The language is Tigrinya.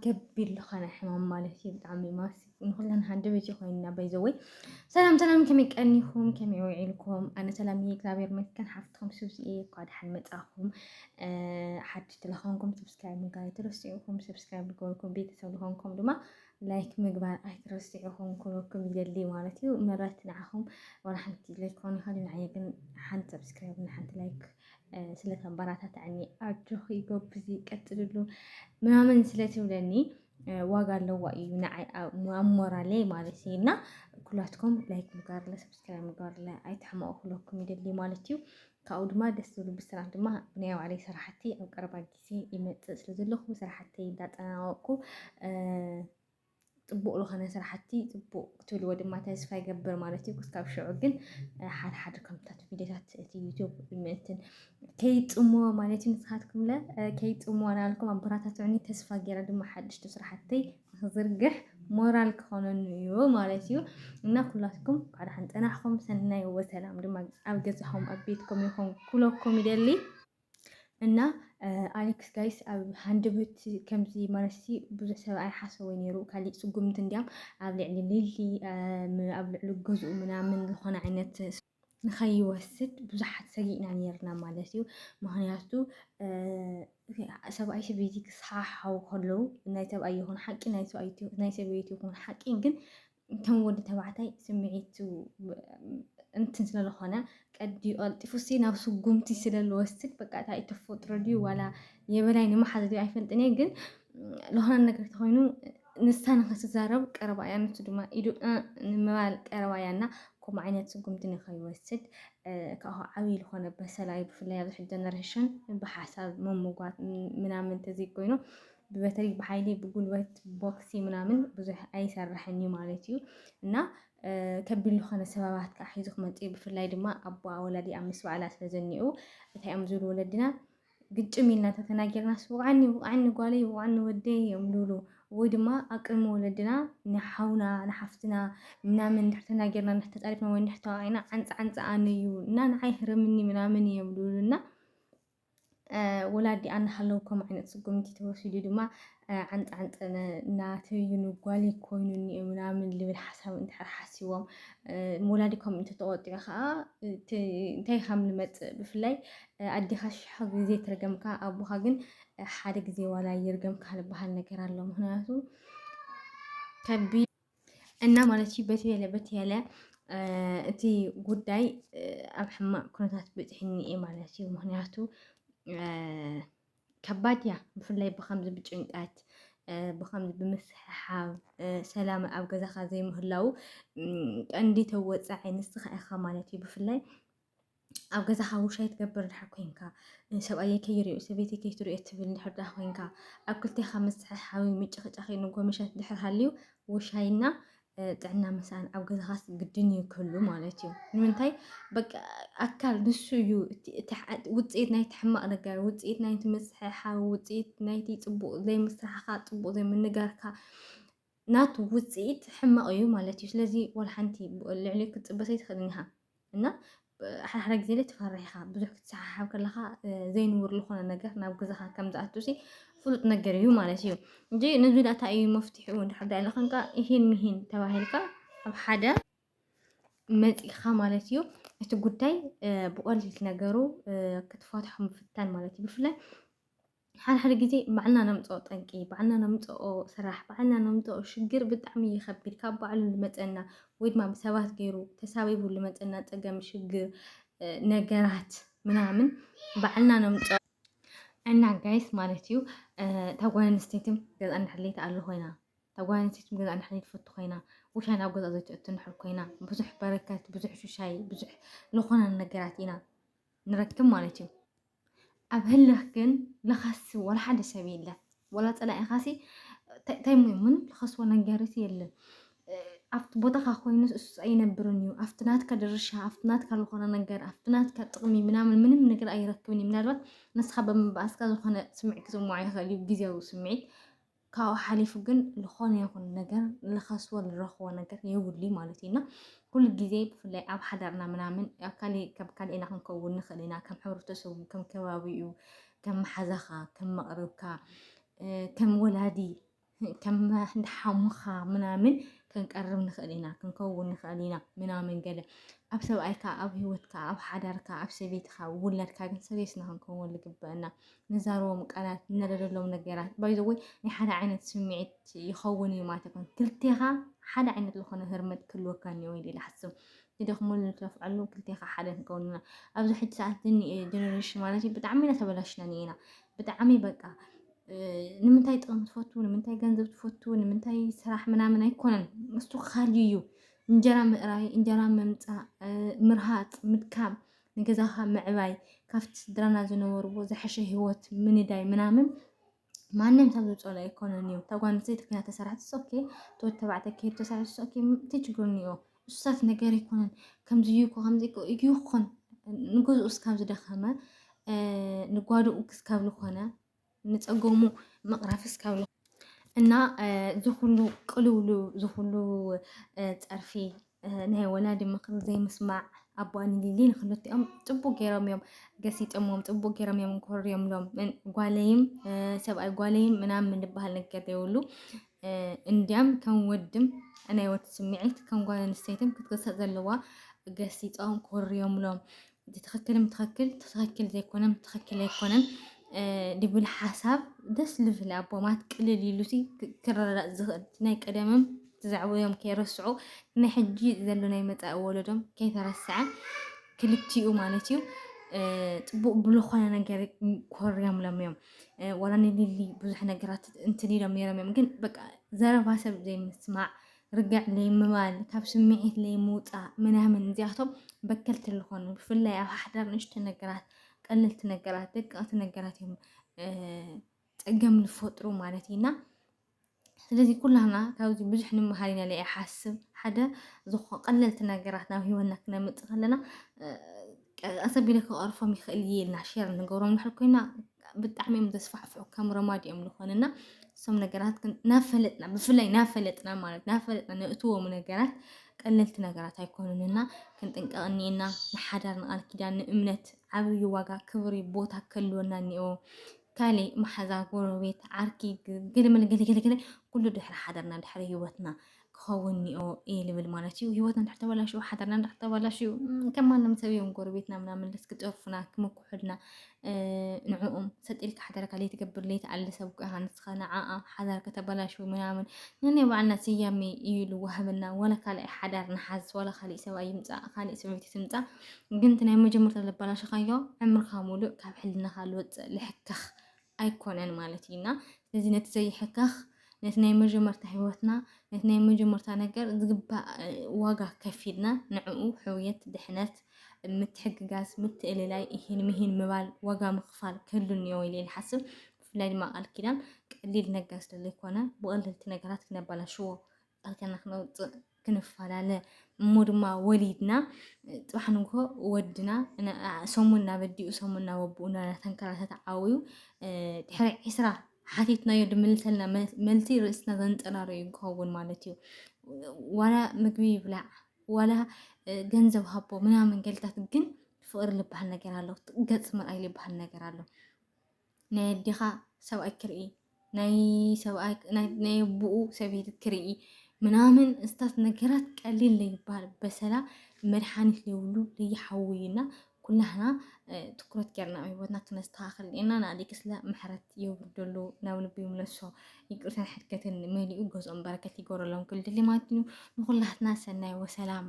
كبير لخنا حمام مالتي بتعمي ماسك ونخلنا هند بيجي خوينا بيزوي سلام كم يكأنيكم كم يوعيلكم أنا سلامي كلابير متكن حفتهم سوزي قاعد حلمت أخهم حد تلخونكم سبسكرايب مقاي ترسيوكم سبسكرايب لكم بيت سولهونكم دما لايك مقبال أي ترسيوكم كلكم يدلي مالتي ومرات نعهم ولا حنتي لايكوني خلينا عيقن حن سبسكرايب من حنت لايك سلة براتات عني أرجوخي قبزي كترلو ምናምን ስለትብለኒ ዋጋ ኣለዋ እዩ ንዓይ ኣሞራሌ ማለት እዩ እና ኩላትኩም ላይክ ምግባርለ ሰብስክራይብ ምግባርለ ኣይትሕመቑ ኩለኩም ይደሊ ማለት እዩ ካብኡ ድማ ደስ ዝብሉ ብስራሕ ድማ ብናይ ባዕለይ ስራሕቲ ኣብ ቀረባ ግዜ ይመፅእ ስለ ዘለኹ ስራሕተይ እንዳጠናቀቅኩ ፅቡቅ ዝኾነ ስራሕቲ ፅቡቅ ክትብልዎ ድማ ተስፋ ይገብር ማለት እዩ ክስካብ ሽዑ ግን ሓደ ከምታት ቪድዮታት እቲ ዩቲዩብ ምእንትን ከይጥምዎ ማለት እዩ ንስኻትኩም ለ ከይጥምዎ ናልኩም ኣበራታትዑኒ ተስፋ ገይረ ድማ ሓድሽቲ ስራሕተይ ክዝርግሕ ሞራል ክኾነኒ እዩ ማለት እዩ እና ኩላትኩም ቃል ሓንጠናሕኩም ሰናይ ወሰላም ድማ ኣብ ገዛኹም ኣብ ቤትኩም ይኹን ኩለኩም ይደሊ እና ኣሌክስ ጋይስ ኣብ ሃንደበት ከምዚ ማለሲ ብዙሕ ሰብ ኣይሓሰቦ ነይሩ ካሊእ ስጉምቲ እንዲያም ኣብ ልዕሊ ሊሊ ኣብ ልዕሊ ገዝኡ ምናምን ዝኾነ ዓይነት ንኸይወስድ ብዙሓት ሰጊእና ነርና ማለት እዩ ምክንያቱ ሰብኣይ ሰበይቲ ክሰሓሓው ከለዉ ናይ ሰብኣይ ይኹን ሓቂ ናይ ሰበይቲ ይኹን ሓቂ ግን ከም ወዲ ተባዕታይ ስምዒቱ እንትን ስለዝኾነ ቀዲኡ ቀልጢፉሲ ናብ ስጉምቲ ስለዝወስድ በቃ እንታይ ተፈጥሮ ድዩ ዋላ የበላይ ንመሓዝ ድዩ ኣይፈልጥን እየ ግን ዝኾነ ነገር ተኮይኑ ንሳ ንክትዛረብ ቀረባ እያ ንሱ ድማ ኢዱ ንምባል ቀረባ እያ እና ከምኡ ዓይነት ስጉምቲ ንኸይወስድ ካብኡ ዓብይ ዝኾነ በሰላይ ብፍላይ ኣብዚ ሕጂ ጀነሬሽን ብሓሳብ መምጓት ምናምን ተዘይኮይኑ በተለይ ብሓይሊ ብጉልበት ቦክሲ ምናምን ብዙሕ ኣይሰርሐን እዩ ማለት እዩ እና ከቢድ ዝኾነ ሰበባት ከዓ ሒዙ ክመፅእ ብፍላይ ድማ ኣቦ ወላዲ ኣብ ምስ በዓላ ስለዘኒኡ እንታይ እዮም ዝብሉ ወለድና ግጭም ኢልና ተተናጊርናስ ውቃዕኒ ጓለይ ውቃዕኒ ወደይ እዮም ዝብሉ ወይ ድማ ኣብ ቅድሚ ወለድና ንሓውና ንሓፍትና ምናምን እንድሕር ተናጊርና እንድሕር ተጣሪፍና ወይ እንድሕር ተዋቂዕና ዓንፃ ኣነ እዩ እና ንዓይ ህረምኒ ምናምን እዮም ዝብሉና ወላዲ ኣነ ሃለውኩም ዓይነት ስጉምቲ ተወሲዱ ድማ ዓንፃ እናተይኑ ጓለይ ኮይኑ እኒአ ምናምን ልብል ሓሳብ እንድሕር ሓሲቦም ወላዲ ከምኡ እንተተቆጢዑ ከዓ እንታይ ከም ዝመፅእ ብፍላይ ኣዴኻ ሽሕ ግዜ ትርገምካ ኣቦኻ ግን ሓደ ግዜ ዋላ ይርገምካ ዝበሃል ነገር ኣሎ ምክንያቱ ከቢድ እና ማለት እዩ በትየለ እቲ ጉዳይ ኣብ ሕማቅ ኩነታት በፂሕኒ እየ ማለት እዩ ምክንያቱ ከባድ እያ ብፍላይ ብከምዚ ብጭንቀት ብከምዚ ብምስሕሓብ ሰላም ኣብ ገዛኻ ዘይምህላው ቀንዲ ተወፃዒ ንስኻ ኢኻ ማለት እዩ ብፍላይ ኣብ ገዛኻ ውሻይ ትገብር ድሕር ኮንካ ሰብኣየ ከይርኦ ሰበይቲ ከይትሪኦ ትብል ድሕር ዳ ኮንካ ኣብ ክልቴኻ ምስሕሓዊ ምጭኽጫኺ ንጎመሻት ድሕር ሃልዩ ውሻይና ጥዕና ምስኣን ኣብ ገዛኻስ ግድን እዩ ክህሉ ማለት እዩ ንምንታይ በቃ ኣካል ንሱ እዩ ውፅኢት ናይቲ ሕማቕ ነገር ውፅኢት ናይቲ ምስሕሓዊ ውፅኢት ናይቲ ፅቡቕ ዘይምስራሕካ ፅቡቕ ዘይምንጋርካ ናቱ ውፅኢት ሕማቕ እዩ ማለት እዩ ስለዚ ወላ ሓንቲ ልዕሊ ክትፅበሰ ይትኽእልን ኢኻ እና ሓደ ግዜ ለ ትፈርሕ ኢኻ ብዙሕ ክትሰሓሓብ ከለካ ዘይንውር ዝኾነ ነገር ናብ ገዛኻ ከም ዝኣቱሲ ፍሉጥ ነገር እዩ ማለት እዩ እንጂ ነዚ ዳታ እዩ መፍትሒኡ እንድሕር ዳ ኢለኸንካ ይሄን ሚሂን ተባሂልካ ኣብ ሓደ መፂኻ ማለት እዩ እቲ ጉዳይ ብቀሊል ነገሩ ክትፈትሖ ምፍታን ማለት እዩ ብፍላይ ሓደ ግዜ ባዕልና ነምፅኦ ጠንቂ ባዕልና ነምፅኦ ስራሕ ባዕልና ነምፅኦ ሽግር ብጣዕሚ ይከቢድ ካብ ባዕሉ ዝመፀና ወይ ድማ ብሰባት ገይሩ ተሳቢቡ ዝመፀና ፀገም ሽግር ነገራት ምናምን ባዕልና ነምፅኦ እና ጋይስ ማለት እዩ ታጓል ኣንስተይትን ገዛ እንድሕር ዘይተኣሉ ኮይና ታጓል ኣንስተይትን ገዛ እንድሕር ዘይትፈቱ ኮይና ውሻይ ናብ ገዛ ዘይትእቱ እንድሕር ኮይና ብዙሕ በረከት ብዙሕ ሹሻይ ብዙሕ ዝኾነ ነገራት ኢና ንረክብ ማለት እዩ ኣብ ህልኽ ግን ልኸስ ወላ ሓደ ሰብ የለን ወላ ፀላኢኻሲ እንታይ ምንም ልኸስዎ ነገርሲ የለን ኣብቲ ቦታኻ ኮይኑስ እሱ ኣይነብርን እዩ ኣብቲ ናትካ ድርሻ ኣብቲ ናትካ ዝኾነ ነገር ኣብቲ ናትካ ጥቕሚ ምናምን ምንም ነገር ኣይረክብን እዩ ምናልባት ንስኻ ብምብኣስካ ዝኾነ ስምዒት ክስምዖ ይኽእል እዩ ግዝያዊ ስምዒት ካብኡ ሓሊፉ ግን ዝኾነ ይኹን ነገር ልኸስዎ ዝረኽቦ ነገር የብሉ ማለት እዩ እና ኩሉ ግዜ ብፍላይ ኣብ ሓዳርና ምናምን ካብ ካሊእና ክንከውን ንኽእል ኢና ከም ሕብረተሰቡ ከም ከባቢኡ ከም መሓዛኻ ከም መቕረብካ ከም ወላዲ كم حمخا منامن كنقرب نخእል ኢና ክንከውን ንኽእል ኢና ምናምን ገለ ኣብ ሰብኣይካ ኣብ ሂወትካ ኣብ ሓዳርካ ኣብ ሰበይትካ ውላድካ ግን ሰሪስና ክንከውን ዝግበአና ንዛረቦም ቃላት ንረደሎም ነገራት ባይዘወይ ናይ ሓደ ዓይነት ስምዒት ይኸውን እዩ ማለት ይኮን ክልቴኻ ሓደ ዓይነት ዝኾነ ህርመት ክህልወካ እኒኦ ኢለ ይሓስብ ትደኽመሉ ትለፍዓሉ ክልቴኻ ሓደ ክንከውንና ኣብዚ ሕጂ ሰዓት ዝኒአ ጀነሬሽን ማለት እዩ ብጣዕሚ እናተበላሽና እኒአና ብጣዕሚ በቃ ንምንታይ ጥቕሚ ትፈቱ ንምንታይ ገንዘብ ትፈቱ ንምንታይ ስራሕ ምናምን ኣይኮነን ምስቱ ካልዩ እዩ እንጀራ ምእራይ እንጀራ ምምፃእ ምርሃፅ ምድካም ንገዛኻ ምዕባይ ካብቲ ስድራና ዝነበርዎ ዝሐሸ ሂወት ምንዳይ ምናምን ማንም ሰብ ዝፀሎ ኣይኮነን እዩ እታ ጓል ኣንስተይቲ ኮይና ተሰራሕት ኦኬ ተወዲ ተባዕታይ ከይዱ ተሰራሕት ኦኬ እንታይ ችግር እኒኦ እሱሳት ነገር ኣይኮነን ከምዚ እዩ ከምዚ እዩ ይኹን ንገዝኡ እስካብ ዝደኸመ ንጓድኡ ክስካብ ዝኾነ ንፀገሙ መቕራፍ እስካብ እና ዝኩሉ ቅልውሉ ዝኩሉ ፀርፊ ናይ ወላዲ ምክሪ ዘይምስማዕ ኣቦን ሊሊ ንክልቲኦም ፅቡቅ ገይሮም እዮም ገሲጦሞም ፅቡቅ ገይሮም እዮም ኮርዮምሎም ጓለይም ሰብኣይ ጓለይም ምናምን ዝበሃል ነገር ዘይብሉ እንዲያም ከም ወድም ናይ ወዲ ስምዒት ከም ጓል ኣንስተይትን ክትገሰፅ ዘለዋ ገሲፆም ኮርዮምሎም ትኽክልም ትኽክል ትኽክል ዘይኮነም ትኽክል ኣይኮነን ድብል ሓሳብ ደስ ልብል ኣቦማት ቅልል ኢሉሲ ክረዳእ ዝኽእል ናይ ቀደምም ትዛዕብዮም ከይረስዑ ናይ ሕጂ ዘሎ ናይ መፃኢ ወለዶም ከይተረስዐ ክልቲኡ ማለት እዩ ፅቡቅ ብዝኾነ ነገር ኮርዮምሎም እዮም ዋላ ንሊሊ ብዙሕ ነገራት እንትን ኢሎም ነይሮም እዮም ግን በቃ ዘረባ ሰብ ዘይምስማዕ ርግዕ ለይምባል ካብ ስምዒት ለይምውፃእ ምናምን እዚኣቶም በከልቲ ዝኾኑ ብፍላይ ኣብ ሓዳር ንእሽቶ ነገራት ቀለልቲ ነገራት ደቀቕቲ ነገራት እዮም ፀገም ዝፈጥሩ ማለት ኢና ስለዚ ኩላና ካብዚ ብዙሕ ንምሃር ኢና ኢለ ይሓስብ ሓደ ቀለልቲ ነገራት ናብ ሂወትና ክነምፅእ ከለና ኣሰቢለ ክቐርፎም ይኽእል እየ ኢልና ሼር ንገብሮም ንድሕር ኮይና ብጣዕሚ እዮም ዘስፋሕፍሑ ከም ረማድ እዮም ዝኾኑና እሶም ነገራት ናፈለጥና ብፍላይ ናፈለጥና ማለት ናፈለጥና ነእትዎም ነገራት ቀለልቲ ነገራት ኣይኮኑንና ክንጥንቀቕ እኒአና ንሓዳር ንቃል ኪዳን ንእምነት ዓብይ ዋጋ ክብሪ ቦታ ከልወና እኒኦ ካሊእ ማሓዛ ጎረቤት ዓርኪ ገለመለ ገለገለገለ ኩሉ ድሕሪ ሓዳርና ድሕሪ ሂወትና ክኸውን እኒኦ እየ ልብል ማለት እዩ ሂወትና እንድሕር ተበላሽዩ ሓዳርና እንድሕር ተበላሽዩ ከም ማንም ሰብ እዮም ጎረቤትና ምናምን ደስ ክጠርፉና ክምኩሑልና ንዕኦም ሰጢልካ ሓዳርካ ለይትገብር ለይትዓሊ ሰብ ኮይንካ ንስኻ ንዓኣ ሓዳርካ ተበላሽዩ ምናምን ነናይ ባዕልና ስያሜ እዩ ዝወሃበና ወላ ካልእ ሓዳር ንሓዝ ወላ ካሊእ ሰብኣይ ይምፃእ ካሊእ ሰበይቲ ትምፃእ ግን እቲ ናይ መጀመርታ ዘበላሸኻዮ ዕምርካ ሙሉእ ካብ ሕልናኻ ዝወፅእ ዝሕከኽ ኣይኮነን ማለት እዩና ስለዚ ነቲ ዘይሕከኽ ነቲ ናይ መጀመርታ ሂወትና ነቲ ናይ መጀመርታ ነገር ዝግባእ ዋጋ ከፊልና ንዕኡ ሕውየት ድሕነት ምትሕግጋዝ ምትእልላይ ይህን ምሂን ምባል ዋጋ ምኽፋል ክህሉ እኒኦ ኢለ ይሓስብ ብፍላይ ድማ ቃል ኪዳን ቀሊል ነገር ስለዘይኮነ ብቀለልቲ ነገራት ክነባላሽዎ ቃልኪዳና ክነውፅእ ክንፈላለ እሞ ድማ ወሊድና ጥባሕ ንግሆ ወድና ሰሙን እናበዲኡ ሰሙን እናበብኡ እናተንከራተተ ዓብዩ ድሕሪ 20 ሓቲትናዮ ድምልሰልና መልሲ ርእስና ዘንጠራርዩ ክኸውን ማለት እዩ ዋላ ምግቢ ይብላዕ ዋላ ገንዘብ ሃቦ ምናምን ገልታት ግን ፍቅሪ ዝበሃል ነገር ኣሎ ገፅ ምርኣይ ዝበሃል ነገር ኣሎ ናይ ኣዴኻ ሰብኣይ ክርኢ ናይ ኣቡኡ ሰበይቲ ክርኢ ምናምን እስታት ነገራት ቀሊል ለይበሃል በሰላ መድሓኒት ዘይብሉ ለይሓውዩና ኩላህና ትኩረት ጌርና ኣብ ሂወትና ክነስተኻኽል ኢና ንኣዴክስላ ምሕረት የውርደሉ ናብ ልቢ ይምለሶ ይቅርታን ሕድገትን መሊኡ ገዝኦም በረከት ይገብረሎም ክልድሊ ማለት እዩ ንኩላትና ሰናይ ወሰላም